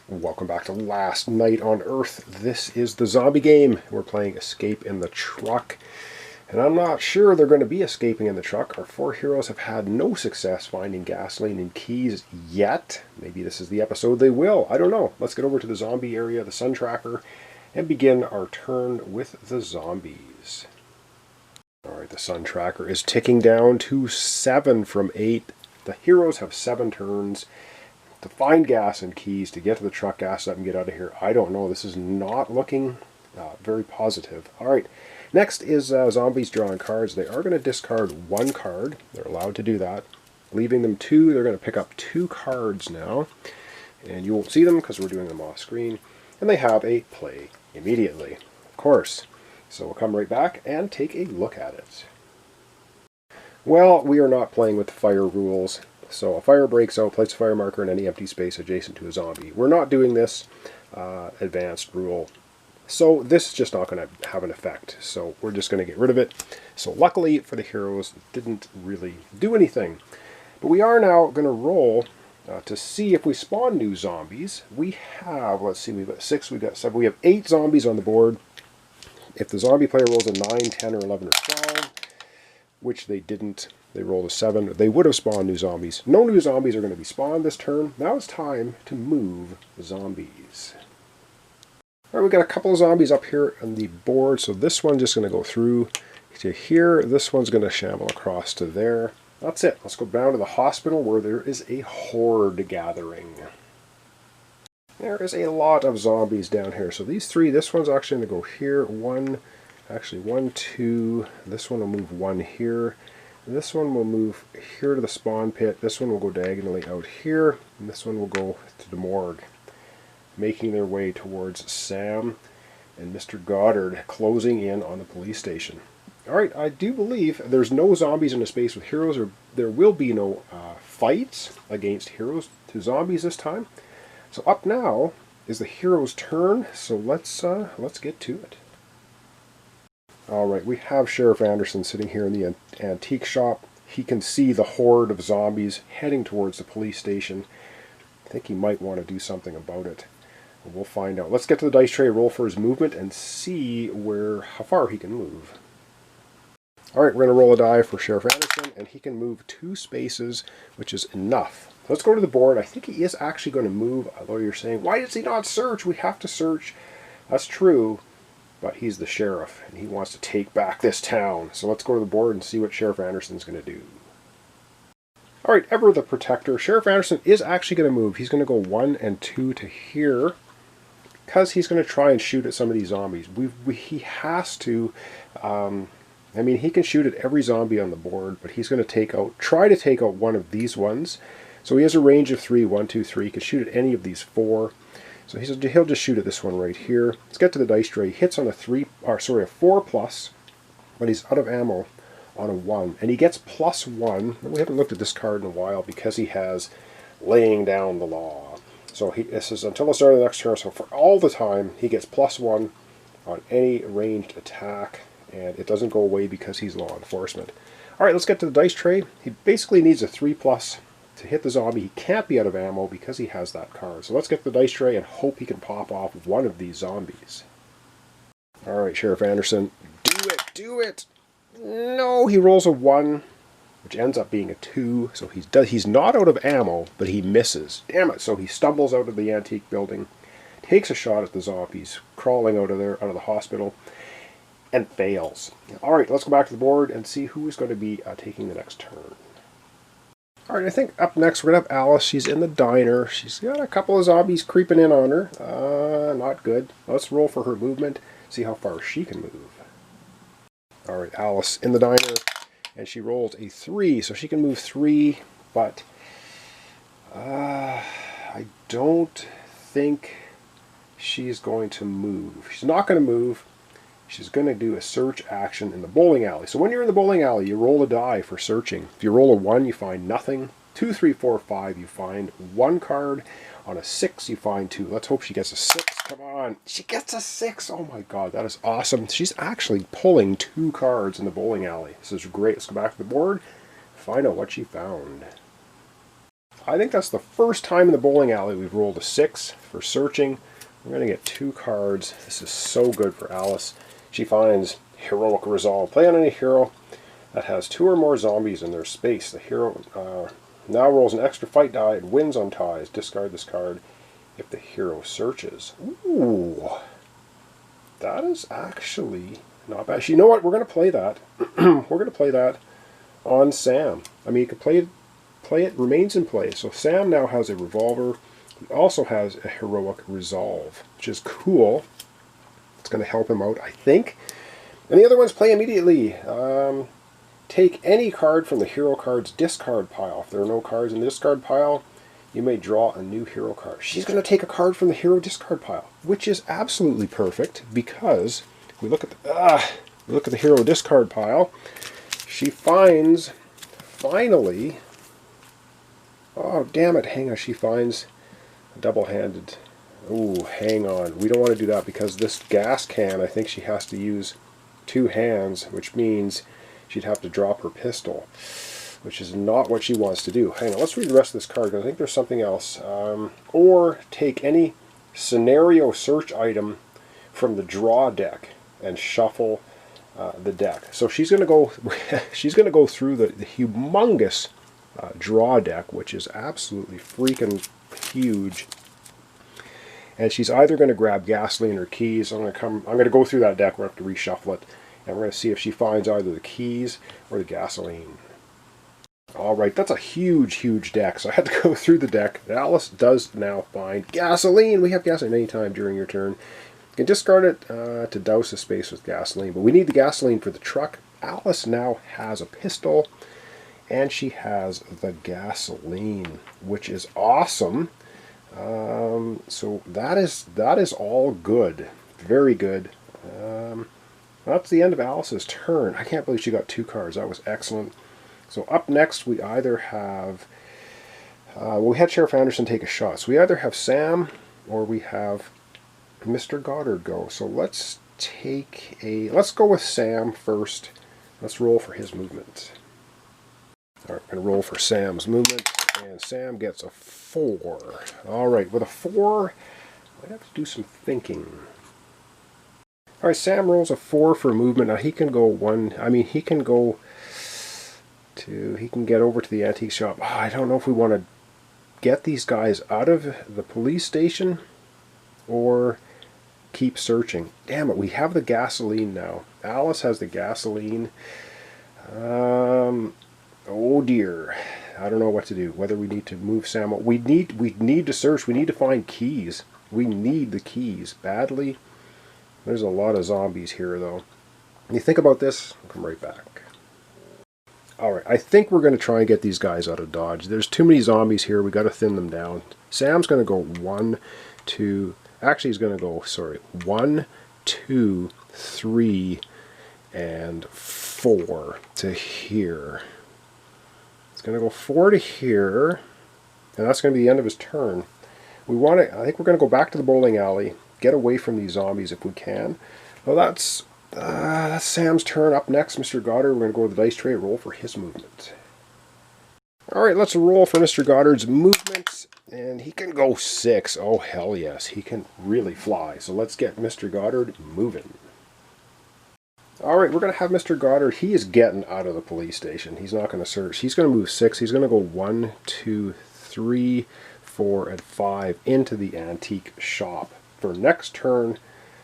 Welcome back to Last Night on Earth. This is the zombie game. We're playing Escape in the Truck. And I'm not sure they're going to be escaping in the truck. Our four heroes have had no success finding gasoline and keys yet. Maybe this is the episode they will. I don't know. Let's get over to the zombie area, the sun tracker, and begin our turn with the zombies. Alright, the sun tracker is ticking down to 7 from 8. The heroes have 7 turns to find gas and keys, to get to the truck, gas up, and get out of here. I don't know. This is not looking very positive. Alright, next is zombies drawing cards. They are going to discard 1 card. They're allowed to do that. Leaving them 2, they're going to pick up 2 cards now. And you won't see them because we're doing them off screen. And they have a play immediately, of course. So we'll come right back and take a look at it. Well, we are not playing with the fire rules. So a fire breaks out, place a fire marker in any empty space adjacent to a zombie. We're not doing this advanced rule. So this is just not going to have an effect. So we're just going to get rid of it. So luckily for the heroes, it didn't really do anything. But we are now going to roll to see if we spawn new zombies. We have, let's see, we've got 6, we've got 7, we have 8 zombies on the board. If the zombie player rolls a 9, 10, or 11, or 12, which they didn't, they rolled a 7, they would have spawned new zombies. No new zombies are going to be spawned this turn. Now it's time to move zombies. Alright, we've got a couple of zombies up here on the board, so this one's just going to go through to here. This one's going to shamble across to there. That's it. Let's go down to the hospital where there is a horde gathering. There is a lot of zombies down here. So these 3, this one's actually going to go here. 1, 2. This one will move 1 here. This one will move here to the spawn pit. This one will go diagonally out here. And this one will go to the morgue. Making their way towards Sam and Mr. Goddard, closing in on the police station. Alright, I do believe there's no zombies in a space with heroes, or there will be no fights against heroes to zombies this time. So up now is the hero's turn, so let's get to it. Alright, we have Sheriff Anderson sitting here in the antique shop. He can see the horde of zombies heading towards the police station. I think he might want to do something about it. We'll find out. Let's get to the dice tray, roll for his movement, and see how far he can move. Alright, we're going to roll a die for Sheriff Anderson, and he can move 2 spaces, which is enough. Let's go to the board. I think he is actually going to move, although you're saying, why does he not search? We have to search. That's true, but he's the sheriff, and he wants to take back this town. So let's go to the board and see what Sheriff Anderson's going to do. Alright, Ever the Protector. Sheriff Anderson is actually going to move. He's going to go 1 and 2 to here, because he's going to try and shoot at some of these zombies. He has to... I mean, he can shoot at every zombie on the board, but he's going to try to take out one of these ones. So he has a range of 3, 1, 2, 3. He can shoot at any of these 4. So he'll just shoot at this one right here. Let's get to the dice tray. He hits on a 4 plus, but he's out of ammo on a 1. And he gets +1. We haven't looked at this card in a while because he has laying down the law. So this is until the start of the next turn. So for all the time, he gets +1 on any ranged attack. And it doesn't go away because he's law enforcement. Alright, let's get to the dice tray. He basically needs a 3 plus to hit the zombie. He can't be out of ammo because he has that card. So let's get the dice tray and hope he can pop off one of these zombies. Alright, Sheriff Anderson. Do it! No, he rolls a 1, which ends up being a 2. So he's not out of ammo, but he misses. Damn it! So he stumbles out of the antique building, takes a shot at the zombies crawling out of the hospital, and fails. Alright, let's go back to the board and see who is going to be taking the next turn. Alright, I think up next we're going to have Alice. She's in the diner. She's got a couple of zombies creeping in on her. Not good. Let's roll for her movement, see how far she can move. Alright, Alice in the diner, and she rolls a 3, so she can move 3, but I don't think she's going to move. She's not going to move. She's going to do a search action in the bowling alley. So when you're in the bowling alley, you roll a die for searching. If you roll a 1, you find nothing. 2, 3, 4, 5, you find 1 card. On a 6, you find 2. Let's hope she gets a 6. Come on. She gets a 6. Oh my god, that is awesome. She's actually pulling 2 cards in the bowling alley. This is great. Let's go back to the board, find out what she found. I think that's the first time in the bowling alley we've rolled a 6 for searching. We're going to get 2 cards. This is so good for Alice. She finds Heroic Resolve. Play on any hero that has 2 or more zombies in their space. The hero now rolls an extra fight die and wins on ties. Discard this card if the hero searches. Ooh, that is actually not bad. You know what? We're going to play that. We're going to play that on Sam. I mean, you can play it, remains in play. So Sam now has a revolver. He also has a Heroic Resolve, which is cool. It's going to help him out, I think. And the other ones play immediately. Take any card from the hero card's discard pile. If there are no cards in the discard pile, you may draw a new hero card. She's going to take a card from the hero discard pile, which is absolutely perfect because we look at the hero discard pile. She finds, finally, oh damn it, hang on, she finds a double-handed. Oh, hang on, we don't want to do that because this gas can, I think she has to use 2 hands, which means she'd have to drop her pistol, which is not what she wants to do. Hang on, let's read the rest of this card because I think there's something else. Or take any scenario search item from the draw deck and shuffle the deck. So she's going to go. She's going to go through the humongous draw deck, which is absolutely freaking huge. And she's either going to grab gasoline or keys. I'm going to go through that deck. We're going to have to reshuffle it, and we're going to see if she finds either the keys or the gasoline. All right, that's a huge, huge deck. So I had to go through the deck. Alice does now find gasoline. We have gasoline anytime during your turn. You can discard it to douse a space with gasoline, but we need the gasoline for the truck. Alice now has a pistol, and she has the gasoline, which is awesome. So that is all good, very good. That's the end of Alice's turn. I can't believe she got 2 cards. That was excellent. So up next we either have, we had Sheriff Anderson take a shot. So we either have Sam or we have Mr. Goddard go. So let's go with Sam first. Let's roll for his movement. All right, I'm going to roll for Sam's movement, and Sam gets a 4. All right, with a 4, I have to do some thinking. All right, Sam rolls a 4 for movement. Now he can go he can go to, he can get over to the antique shop. Oh, I don't know if we want to get these guys out of the police station or keep searching. Damn it, we have the gasoline now. Alice has the gasoline. Oh dear. I don't know what to do. Whether we need to move Sam. We need to search. We need to find keys. We need the keys badly. There's a lot of zombies here though. When you think about this, I'll come right back. Alright, I think we're going to try and get these guys out of Dodge. There's too many zombies here. We got to thin them down. Sam's going to go 1, 2... Actually, he's going to go, 1, 2, 3, and 4 to here. It's going to go 4 to here, and that's going to be the end of his turn. I think we're going to go back to the bowling alley, get away from these zombies if we can. Well, that's Sam's turn. Up next, Mr. Goddard. We're going to go to the dice tray, roll for his movement. Alright, let's roll for Mr. Goddard's movement. And he can go 6. Oh, hell yes. He can really fly. So let's get Mr. Goddard moving. Alright, we're going to have Mr. Goddard. He is getting out of the police station. He's not going to search. He's going to move 6. He's going to go 1, 2, 3, 4, and 5 into the antique shop for next turn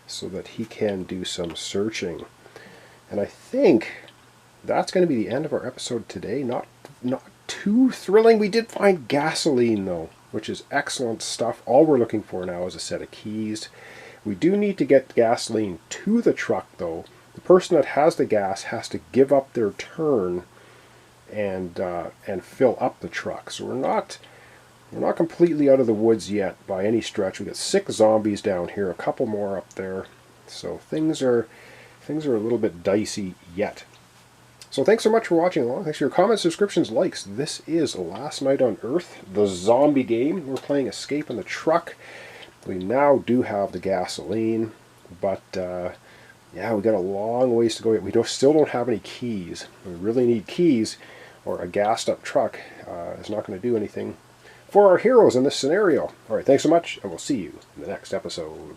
so that he can do some searching. And I think that's going to be the end of our episode today. Not too thrilling. We did find gasoline though, which is excellent stuff. All we're looking for now is a set of keys. We do need to get gasoline to the truck though. The person that has the gas has to give up their turn and fill up the truck. So we're not completely out of the woods yet by any stretch. We got 6 zombies down here, a couple more up there. So things are a little bit dicey yet. So thanks so much for watching along. Thanks for your comments, subscriptions, likes. This is Last Night on Earth, the zombie game. We're playing Escape in the Truck. We now do have the gasoline, but yeah, we got a long ways to go. We still don't have any keys. We really need keys, or a gassed up truck is not going to do anything. for our heroes in this scenario. All right, thanks so much, and we'll see you in the next episode.